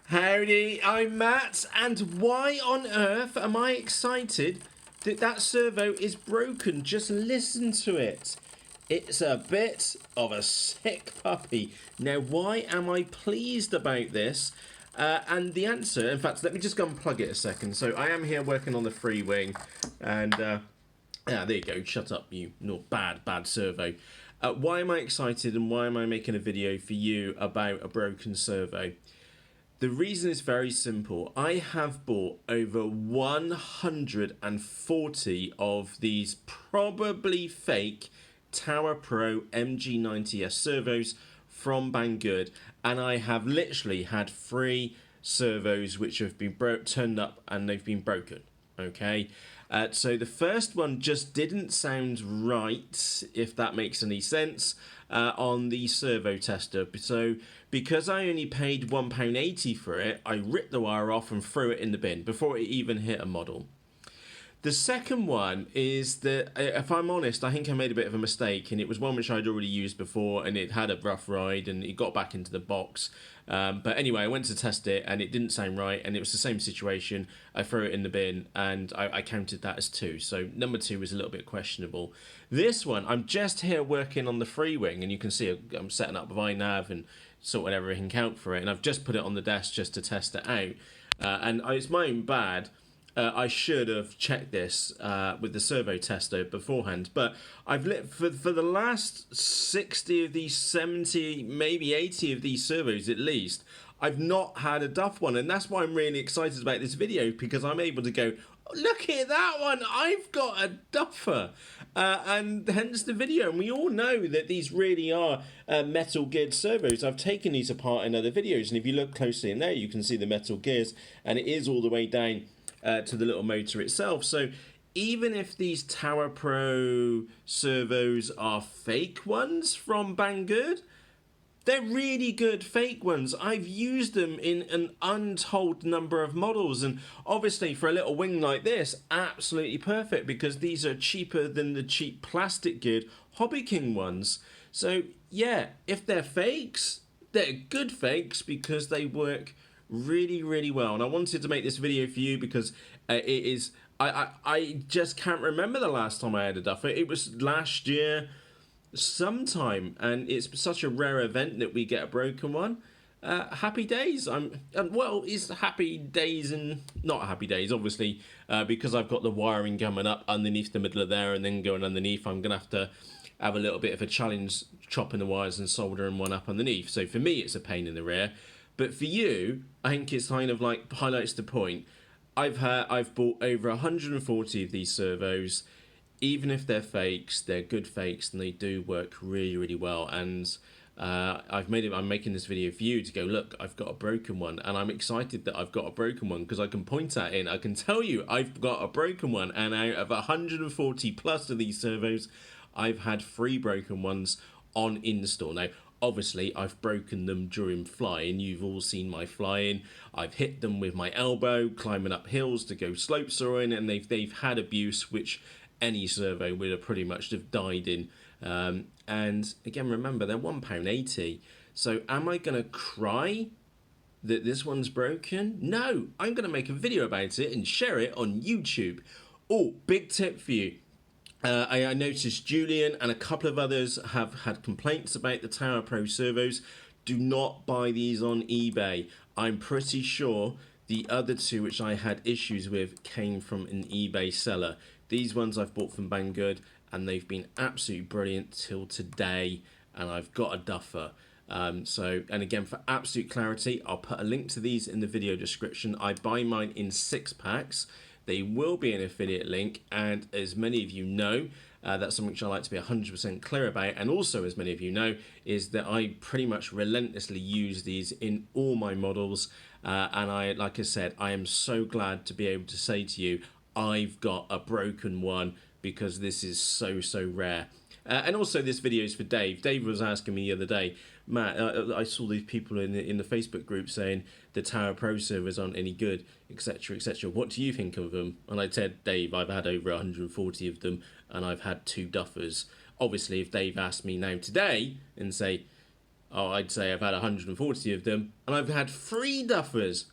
Howdy, I'm Matt, and why on earth am I excited that that servo is broken? Just listen to it. It's a bit of a sick puppy. Now, why am I pleased about this? And the answer, in fact, let me just go and plug it a second. So I am here working on the free wing, and yeah, there you go. Shut up, you bad servo. Why am I excited, and why am I making a video for you about a broken servo? The reason is very simple. I have bought over 140 of these probably fake TowerPro MG90S servos from Banggood, and I have literally had 3 servos which have been turned up and they've been broken. Okay, so the first one just didn't sound right, if that makes any sense, on the servo tester. So because I only paid £1.80 for it, I ripped the wire off and threw it in the bin before it even hit a model. The second one is that, if I'm honest, I think I made a bit of a mistake, and it was one which I'd already used before, and it had a rough ride, and it got back into the box. But anyway, I went to test it, and it didn't sound right, and it was the same situation. I threw it in the bin, and I counted that as 2. So number 2 was a little bit questionable. This one, I'm just here working on the free wing, and you can see I'm setting up iNav and sorting everything out for it, and I've just put it on the desk just to test it out. And it's my own bad. I should have checked this with the servo tester beforehand, but I've lit for the last 60 of these, 70, maybe 80 of these servos at least. I've not had a Duff one, and that's why I'm really excited about this video, because I'm able to go, look at that one, I've got a Duffer, and hence the video. And we all know that these really are metal geared servos. I've taken these apart in other videos, and if you look closely in there, you can see the metal gears, and it is all the way down to the little motor itself. So even if these TowerPro servos are fake ones from Banggood, they're really good fake ones. I've used them in an untold number of models, and obviously for a little wing like this, absolutely perfect, because these are cheaper than the cheap plastic geared Hobby King ones. So yeah, if they're fakes, they're good fakes, because they work really well. And I wanted to make this video for you because it is, I just can't remember the last time I had a Duffer. It was last year sometime, and it's such a rare event that we get a broken one. Happy days. Well, it's happy days and not happy days, obviously, because I've got the wiring coming up underneath the middle of there, and then going underneath. I'm gonna have to have a little bit of a challenge chopping the wires and soldering one up underneath. So for me, it's a pain in the rear. But for you, I think it's kind of like highlights the point. I've bought over 140 of these servos. Even if they're fakes, they're good fakes, and they do work really well. And I'm making this video for you to go, look, I've got a broken one, and I'm excited that I've got a broken one, because I can point at it and I can tell you I've got a broken one. And out of 140 plus of these servos, I've had 3 broken ones on install. Now, obviously, I've broken them during flying. You've all seen my flying. I've hit them with my elbow, climbing up hills to go slope soaring, and they've had abuse, which any servo would have pretty much have died in. And again, remember, they're £1.80. So am I going to cry that this one's broken? No, I'm going to make a video about it and share it on YouTube. Oh, big tip for you. I noticed Julian and a couple of others have had complaints about the TowerPro servos. Do not buy these on eBay. I'm pretty sure the other 2 which I had issues with came from an eBay seller. These ones I've bought from Banggood, and they've been absolutely brilliant till today, and I've got a Duffer. And again, for absolute clarity, I'll put a link to these in the video description. I buy mine in 6 packs. They will be an affiliate link, and as many of you know, that's something which I like to be 100% clear about. And also, as many of you know, is that I pretty much relentlessly use these in all my models. And like I said, I am so glad to be able to say to you, I've got a broken one, because this is so rare. And also, this video is for Dave. Dave was asking me the other day, Matt, I saw these people in the Facebook group saying the TowerPro servers aren't any good, etc, etc. What do you think of them? And I said, Dave, I've had over 140 of them, and I've had 2 Duffers. Obviously, if Dave asked me now today and say, Oh, I'd say I've had 140 of them, and I've had 3 Duffers.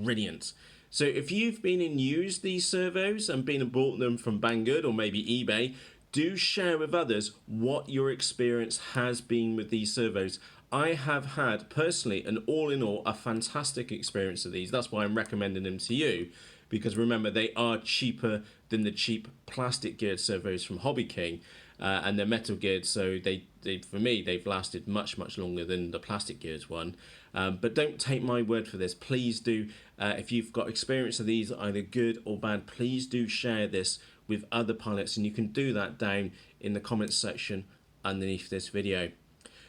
Brilliant. So if you've been and used these servos and been and bought them from Banggood or maybe eBay, do share with others what your experience has been with these servos. I have had, personally, and all in all, a fantastic experience of these. That's why I'm recommending them to you, because remember, they are cheaper than the cheap plastic geared servos from Hobby King, and they're metal geared, so they for me, they've lasted much longer than the plastic geared one. But don't take my word for this. Please do, if you've got experience of these, either good or bad, please do share this with other pilots, and you can do that down in the comments section underneath this video.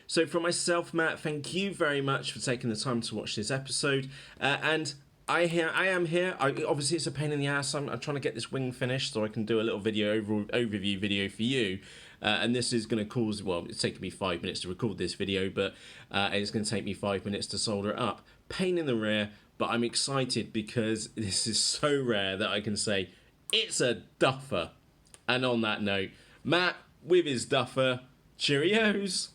So for myself, Matt, thank you very much for taking the time to watch this episode. And I am here. Obviously, it's a pain in the ass. I'm trying to get this wing finished so I can do a little video overview video for you. And this is going to cause, well, it's taken me 5 minutes to record this video, but it's going to take me 5 minutes to solder it up. Pain in the rear, but I'm excited because this is so rare that I can say it's a duffer. And on that note, Matt with his duffer, cheerios.